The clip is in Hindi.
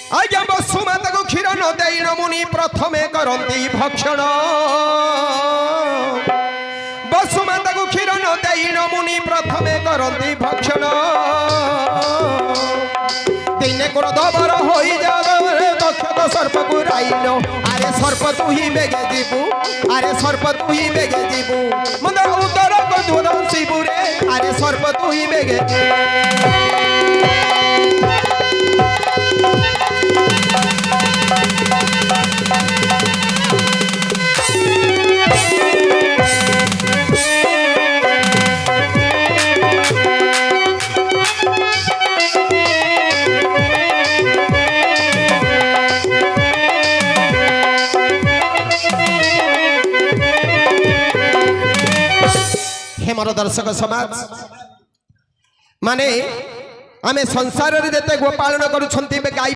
आज्ञा बसुमाता को क्षीर न देई मुनि प्रथमे करती भक्षण बसुमाता को क्षीर न देई मुनि प्रथमे करती भक्षण दिने क्रोधवर हो दक्ष सर्प को राइन अरे सर्प तू ही बेगे जीवु अरे सर्प तू ही बेगे जीवु मंद उदर को दूर शिवु रे अरे सर्प तू ही बेगे हेमर दर्शक समाज माने आमे संसार रे जते गोपालन करूछंती गाय